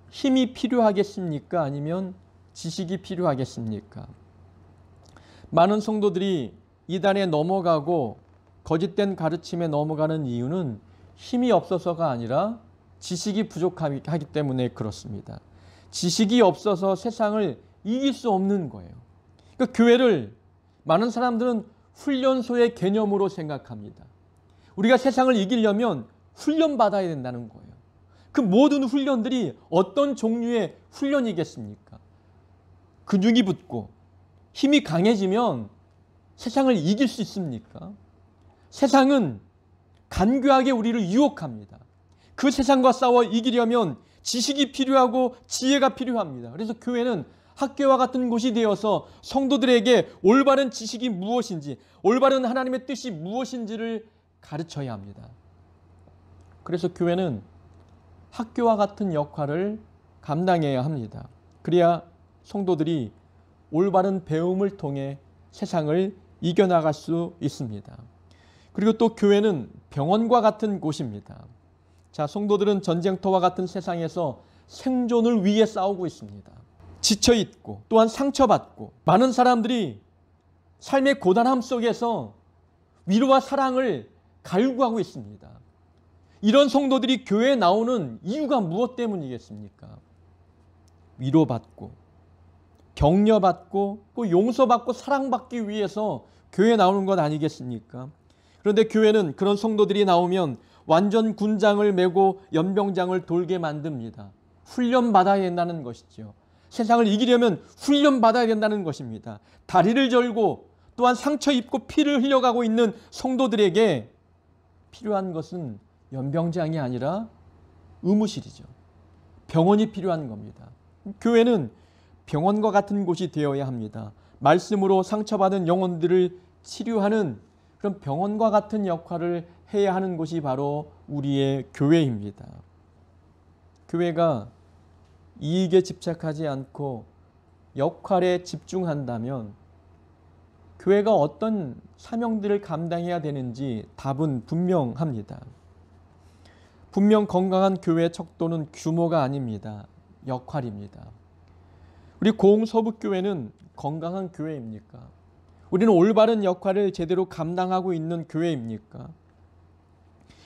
Speaker 1: 힘이 필요하겠습니까? 아니면 지식이 필요하겠습니까? 많은 성도들이 이단에 넘어가고 거짓된 가르침에 넘어가는 이유는 힘이 없어서가 아니라 지식이 부족하기 때문에 그렇습니다. 지식이 없어서 세상을 이길 수 없는 거예요. 그러니까 교회를 많은 사람들은 훈련소의 개념으로 생각합니다. 우리가 세상을 이기려면 훈련받아야 된다는 거예요. 그 모든 훈련들이 어떤 종류의 훈련이겠습니까? 근육이 붙고 힘이 강해지면 세상을 이길 수 있습니까? 세상은 간교하게 우리를 유혹합니다. 그 세상과 싸워 이기려면 지식이 필요하고 지혜가 필요합니다. 그래서 교회는 학교와 같은 곳이 되어서 성도들에게 올바른 지식이 무엇인지, 올바른 하나님의 뜻이 무엇인지를 가르쳐야 합니다. 그래서 교회는 학교와 같은 역할을 감당해야 합니다. 그래야 성도들이 올바른 배움을 통해 세상을 이겨나갈 수 있습니다. 그리고 또 교회는 병원과 같은 곳입니다. 자, 성도들은 전쟁터와 같은 세상에서 생존을 위해 싸우고 있습니다. 지쳐있고 또한 상처받고 많은 사람들이 삶의 고단함 속에서 위로와 사랑을 갈구하고 있습니다. 이런 성도들이 교회에 나오는 이유가 무엇 때문이겠습니까? 위로받고 격려받고 또 용서받고 사랑받기 위해서 교회에 나오는 것 아니겠습니까? 그런데 교회는 그런 성도들이 나오면 완전 군장을 메고 연병장을 돌게 만듭니다. 훈련받아야 된다는 것이죠. 세상을 이기려면 훈련받아야 된다는 것입니다. 다리를 절고 또한 상처 입고 피를 흘려가고 있는 성도들에게 필요한 것은 연병장이 아니라 의무실이죠. 병원이 필요한 겁니다. 교회는 병원과 같은 곳이 되어야 합니다. 말씀으로 상처받은 영혼들을 치료하는 그런 병원과 같은 역할을 해야 하는 곳이 바로 우리의 교회입니다. 교회가 이익에 집착하지 않고 역할에 집중한다면 교회가 어떤 사명들을 감당해야 되는지 답은 분명합니다. 분명 건강한 교회의 척도는 규모가 아닙니다. 역할입니다. 우리 고흥서북교회는 건강한 교회입니까? 우리는 올바른 역할을 제대로 감당하고 있는 교회입니까?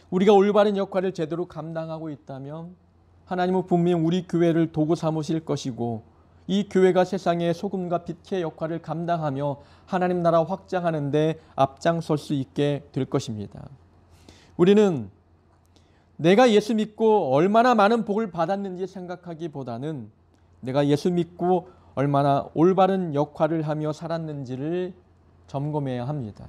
Speaker 1: 우리가 올바른 역할을 제대로 감당하고 있다면 하나님은 분명 우리 교회를 도구 삼으실 것이고 이 교회가 세상의 소금과 빛의 역할을 감당하며 하나님 나라 확장하는 데 앞장설 수 있게 될 것입니다. 우리는 내가 예수 믿고 얼마나 많은 복을 받았는지 생각하기보다는 내가 예수 믿고 얼마나 올바른 역할을 하며 살았는지를 점검해야 합니다.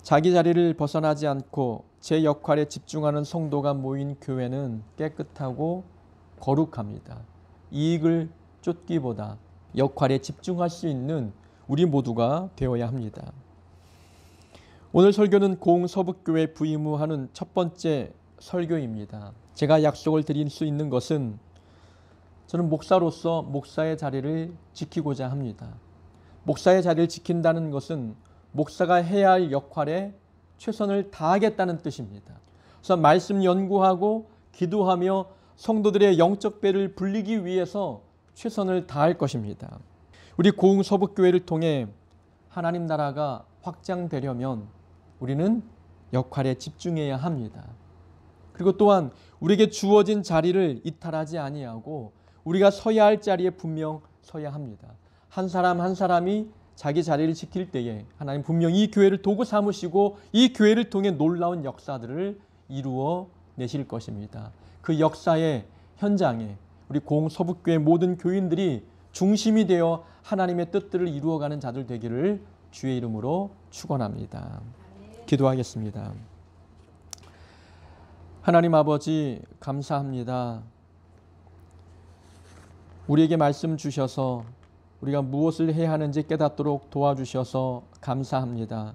Speaker 1: 자기 자리를 벗어나지 않고 제 역할에 집중하는 성도가 모인 교회는 깨끗하고 거룩합니다. 이익을 쫓기보다 역할에 집중할 수 있는 우리 모두가 되어야 합니다. 오늘 설교는 고흥서북교회 부임하는 첫 번째 설교입니다. 제가 약속을 드릴 수 있는 것은 저는 목사로서 목사의 자리를 지키고자 합니다. 목사의 자리를 지킨다는 것은 목사가 해야 할 역할에 최선을 다하겠다는 뜻입니다. 그래서 말씀 연구하고 기도하며 성도들의 영적 배를 불리기 위해서 최선을 다할 것입니다. 우리 고흥서북교회를 통해 하나님 나라가 확장되려면 우리는 역할에 집중해야 합니다. 그리고 또한 우리에게 주어진 자리를 이탈하지 아니하고 우리가 서야 할 자리에 분명 서야 합니다. 한 사람 한 사람이 자기 자리를 지킬 때에 하나님 분명 이 교회를 도구 삼으시고 이 교회를 통해 놀라운 역사들을 이루어 내실 것입니다. 그 역사의 현장에 우리 고흥서북교회 모든 교인들이 중심이 되어 하나님의 뜻들을 이루어가는 자들 되기를 주의 이름으로 축원합니다. 기도하겠습니다. 하나님 아버지 감사합니다. 우리에게 말씀 주셔서 우리가 무엇을 해야 하는지 깨닫도록 도와주셔서 감사합니다.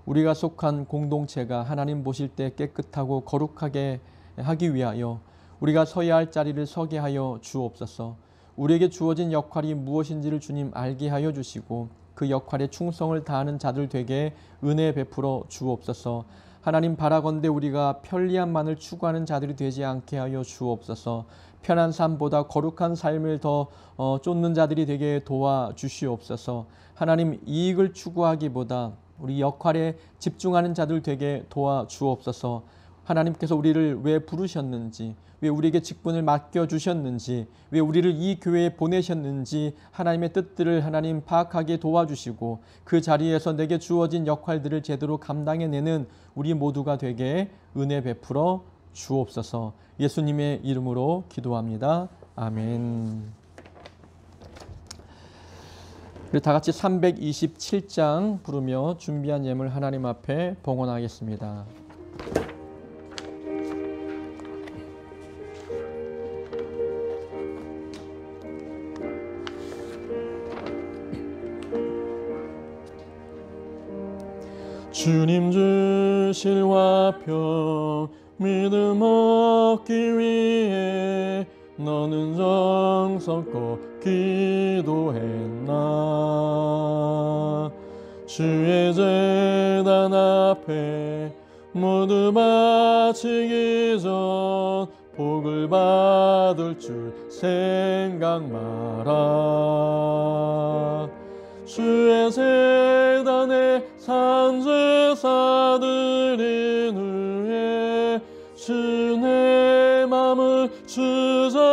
Speaker 1: 우리가 속한 공동체가 하나님 보실 때 깨끗하고 거룩하게 하기 위하여 우리가 서야 할 자리를 서게 하여 주옵소서. 우리에게 주어진 역할이 무엇인지를 주님 알게 하여 주시고 그 역할에 충성을 다하는 자들 되게 은혜 베풀어 주옵소서. 하나님 바라건대 우리가 편리함만을 추구하는 자들이 되지 않게 하여 주옵소서. 편한 삶보다 거룩한 삶을 더 쫓는 자들이 되게 도와주시옵소서. 하나님 이익을 추구하기보다 우리 역할에 집중하는 자들 되게 도와주옵소서. 하나님께서 우리를 왜 부르셨는지, 왜 우리에게 직분을 맡겨주셨는지, 왜 우리를 이 교회에 보내셨는지 하나님의 뜻들을 하나님 파악하게 도와주시고 그 자리에서 내게 주어진 역할들을 제대로 감당해내는 우리 모두가 되게 은혜 베풀어 주옵소서. 예수님의 이름으로 기도합니다. 아멘. 우리 다 같이 327장 부르며 준비한 예물 하나님 앞에 봉헌하겠습니다. 주님 주실 화평 믿음 얻기 위해 너는 정성껏 기도했나. 주의 제단 앞에 모두 바치기 전 복을 받을 줄 생각 마라. 주의 제단에 산제사드린 후에 주의 맘을 주장하니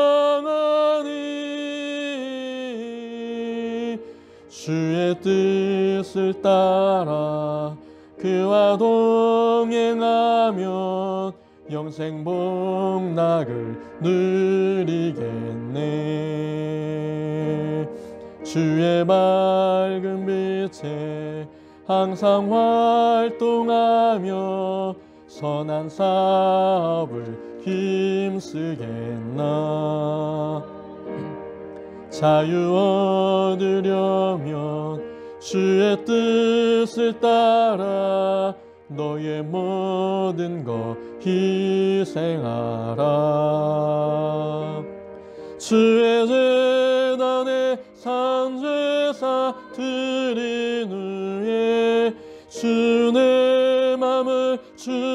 Speaker 1: 주의 뜻을 따라 그와 동행하면 영생 복락을 누리겠네. 주의 밝은 빛에 항상 활동하며 선한 사업을 힘쓰겠나. 자유 얻으려면 주의 뜻을 따라 너의 모든 것 희생하라. 주의 재단에 산제사 드린 후에 주 내 맘을 주장하니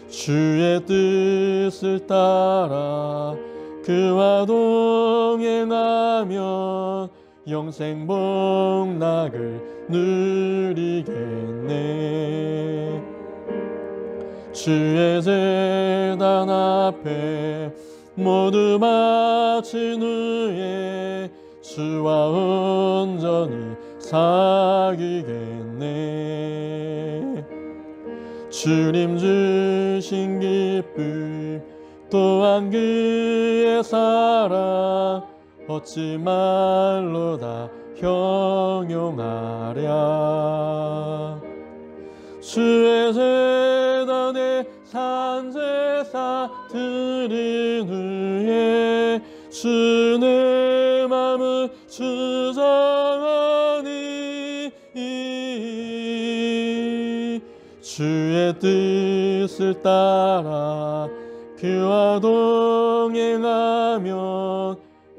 Speaker 1: 주의 뜻을 따라 그와 동행하면 영생 복락을 누리겠네. 주의 제단 앞에 모두 마친 후에 주와 온전히 사귀겠네. 주님 주신 기쁨 또한 그의 사랑 어찌 말로 다 형용하랴. 주의 재단에 산제사 드린 후에 주 내 맘을 주장하니 주의 뜻을 따라 그와 동행하면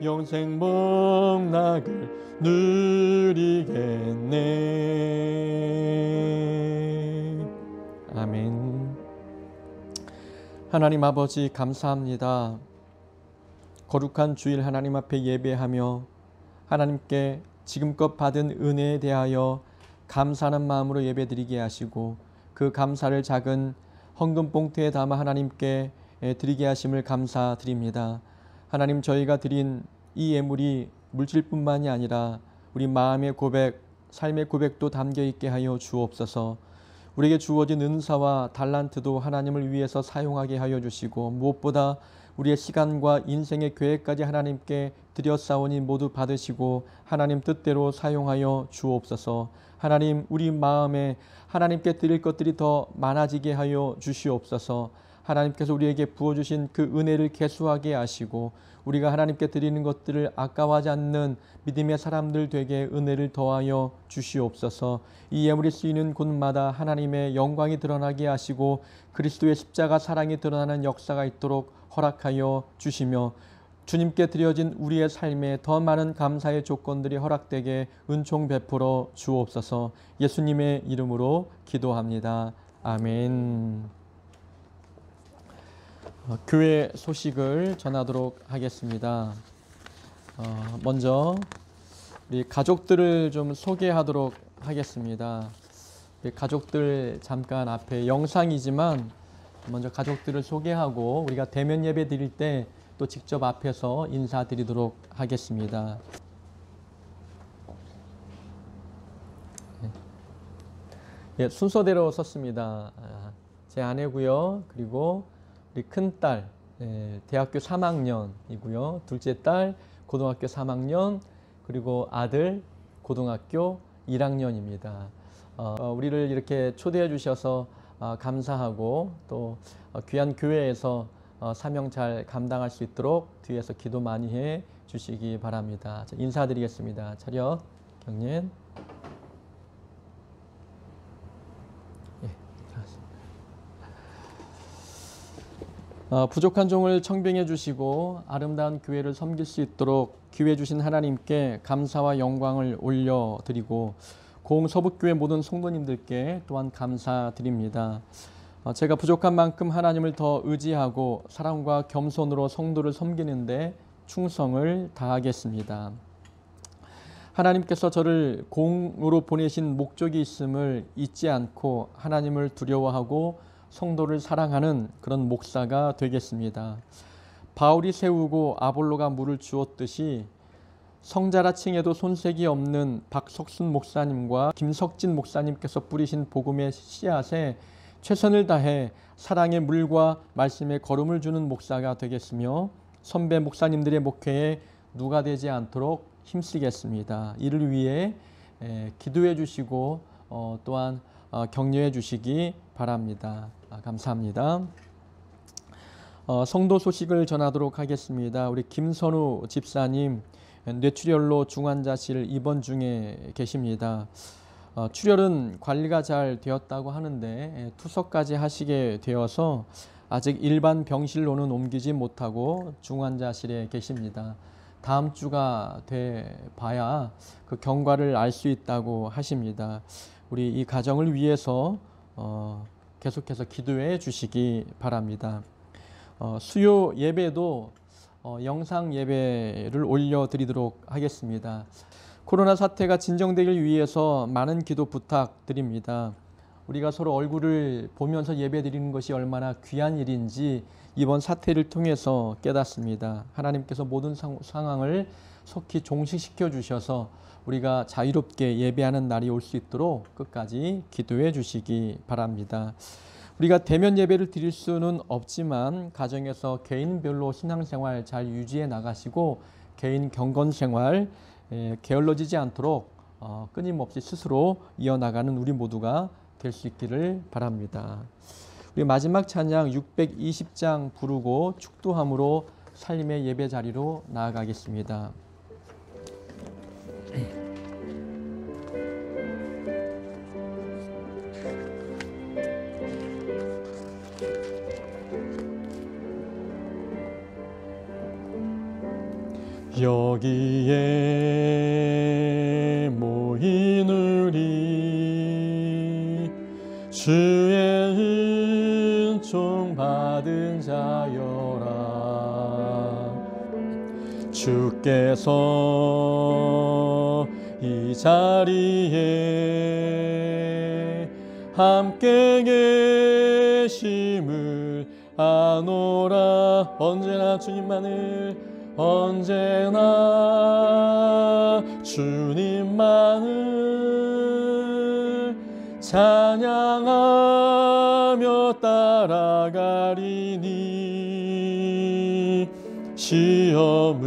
Speaker 1: 영생 복락을 누리겠네. 아멘. 하나님 아버지 감사합니다. 거룩한 주일 하나님 앞에 예배하며 하나님께 지금껏 받은 은혜에 대하여 감사하는 마음으로 예배드리게 하시고 그 감사를 작은 헌금 봉투에 담아 하나님께 드리게 하심을 감사드립니다. 하나님, 저희가 드린 이 예물이 물질뿐만이 아니라 우리 마음의 고백, 삶의 고백도 담겨있게 하여 주옵소서. 우리에게 주어진 은사와 달란트도 하나님을 위해서 사용하게 하여 주시고 무엇보다 우리의 시간과 인생의 계획까지 하나님께 드렸사오니 모두 받으시고 하나님 뜻대로 사용하여 주옵소서. 하나님, 우리 마음에 하나님께 드릴 것들이 더 많아지게 하여 주시옵소서. 하나님께서 우리에게 부어주신 그 은혜를 계수하게 하시고 우리가 하나님께 드리는 것들을 아까워하지 않는 믿음의 사람들 되게 은혜를 더하여 주시옵소서. 이 예물이 쓰이는 곳마다 하나님의 영광이 드러나게 하시고 그리스도의 십자가 사랑이 드러나는 역사가 있도록 허락하여 주시며 주님께 드려진 우리의 삶에 더 많은 감사의 조건들이 허락되게 은총 베풀어 주옵소서. 예수님의 이름으로 기도합니다. 아멘. 교회 소식을 전하도록 하겠습니다. 먼저 우리 가족들을 좀 소개하도록 하겠습니다. 우리 가족들 잠깐 앞에 영상이지만 먼저 가족들을 소개하고 우리가 대면 예배 드릴 때 또 직접 앞에서 인사드리도록 하겠습니다. 예, 순서대로 섰습니다. 제 아내고요. 그리고 우리 큰딸 대학교 3학년이고요. 둘째 딸 고등학교 3학년, 그리고 아들 고등학교 1학년입니다. 우리를 이렇게 초대해 주셔서 감사하고 또 귀한 교회에서 사명 잘 감당할 수 있도록 뒤에서 기도 많이 해 주시기 바랍니다. 인사드리겠습니다. 차렷 경례. 부족한 종을 청병해 주시고 아름다운 교회를 섬길 수 있도록 기회 주신 하나님께 감사와 영광을 올려드리고 고흥서북교회 모든 성도님들께 또한 감사드립니다. 제가 부족한 만큼 하나님을 더 의지하고 사랑과 겸손으로 성도를 섬기는데 충성을 다하겠습니다. 하나님께서 저를 공으로 보내신 목적이 있음을 잊지 않고 하나님을 두려워하고 성도를 사랑하는 그런 목사가 되겠습니다. 바울이 세우고 아볼로가 물을 주었듯이 성자라 칭해도 손색이 없는 박석순 목사님과 김석진 목사님께서 뿌리신 복음의 씨앗에 최선을 다해 사랑의 물과 말씀의 걸음을 주는 목사가 되겠으며 선배 목사님들의 목회에 누가 되지 않도록 힘쓰겠습니다. 이를 위해 기도해 주시고 또한 격려해 주시기 바랍니다. 감사합니다. 성도 소식을 전하도록 하겠습니다. 우리 김선우 집사님 뇌출혈로 중환자실 입원 중에 계십니다. 출혈은 관리가 잘 되었다고 하는데 투석까지 하시게 되어서 아직 일반 병실로는 옮기지 못하고 중환자실에 계십니다. 다음 주가 돼 봐야 그 경과를 알 수 있다고 하십니다. 우리 이 가정을 위해서 계속해서 기도해 주시기 바랍니다. 수요 예배도 영상 예배를 올려드리도록 하겠습니다. 코로나 사태가 진정되길 위해서 많은 기도 부탁드립니다. 우리가 서로 얼굴을 보면서 예배드리는 것이 얼마나 귀한 일인지 이번 사태를 통해서 깨닫습니다. 하나님께서 모든 상황을 속히 종식시켜 주셔서 우리가 자유롭게 예배하는 날이 올 수 있도록 끝까지 기도해 주시기 바랍니다. 우리가 대면 예배를 드릴 수는 없지만 가정에서 개인별로 신앙생활 잘 유지해 나가시고 개인 경건생활 게을러지지 않도록 끊임없이 스스로 이어나가는 우리 모두가 될 수 있기를 바랍니다. 우리 마지막 찬양 620장 부르고 축도함으로 살림의 예배 자리로 나아가겠습니다. 여기에 모인 우리 주의 은총 받은 자여라. 주께서 이 자리에 함께 계심을 아노라. 언제나 주님만을 언제나 주님만을 찬양하며 따라가리니 시험을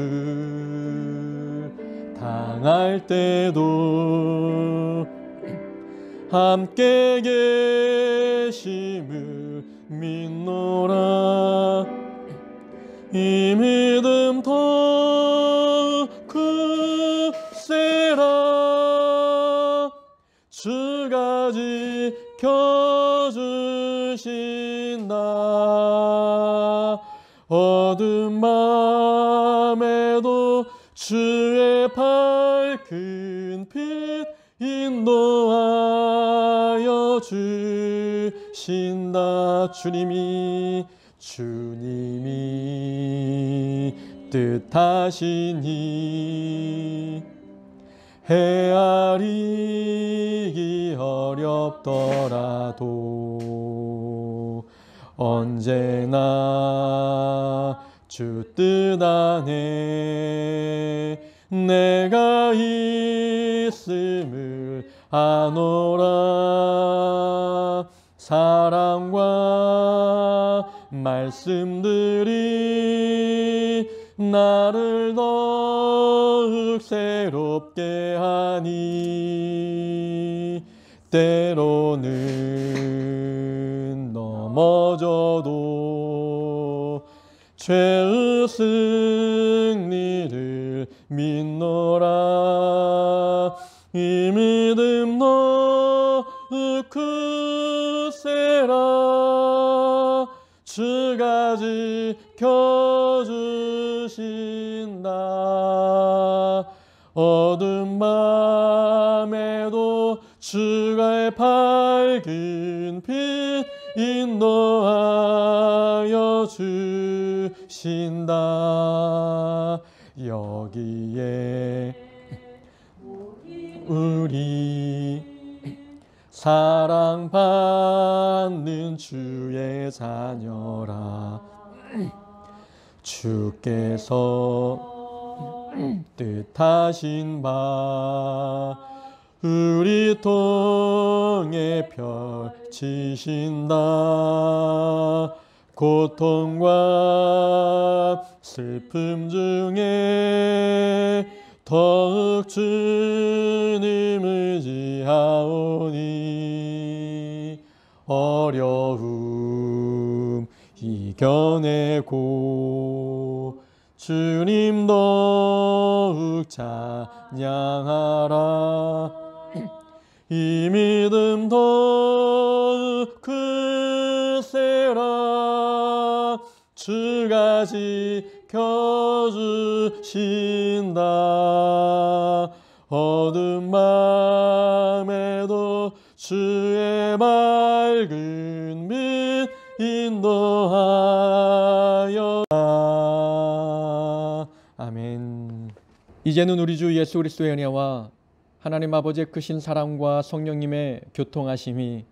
Speaker 1: 당할 때도 함께 계심을 믿노라. 이 믿음 더욱 굳세라. 주가 지켜주신다. 어두운 밤에도 주의 밝은 빛 인도하여 주신다. 주님이 뜻하시니 헤아리기 어렵더라도 언제나 주 뜻 안에 내가 있음을 아노라. 사랑과 말씀들이 나를 더욱 새롭게 하니 때로는 넘어져도 죄의 승리를 믿노라. 이 믿음 더욱 굳세라. 주가 지켜주신다. 어두운 밤에도 주가 밝은 빛 인도하여 주신다. 여기에 우리 사랑받는 주의 자녀라. 주께서 뜻하신 바 우리 통해 펼치신다. 고통과 슬픔 중에 더욱 주님을 의지하오니 어려움 이겨내고 주님 더욱 찬양하라. 이 믿음 더욱 크세라. 주가 지켜주신다. 어두운 맘에도 주의 맑은 빛 인도하여. 아멘. 이제는 우리 주 예수 그리스도의 은혜와 하나님 아버지의 크신 사랑과 성령님의 교통하심이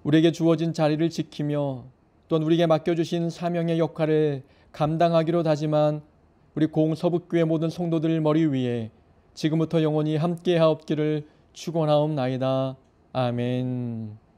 Speaker 1: 우리에게 주어진 자리를 지키며 또한 우리에게 맡겨주신 사명의 역할을 감당하기로 다짐한 우리 공서북교회 모든 성도들 머리 위에 지금부터 영원히 함께하옵기를 축원하옵나이다. 아멘.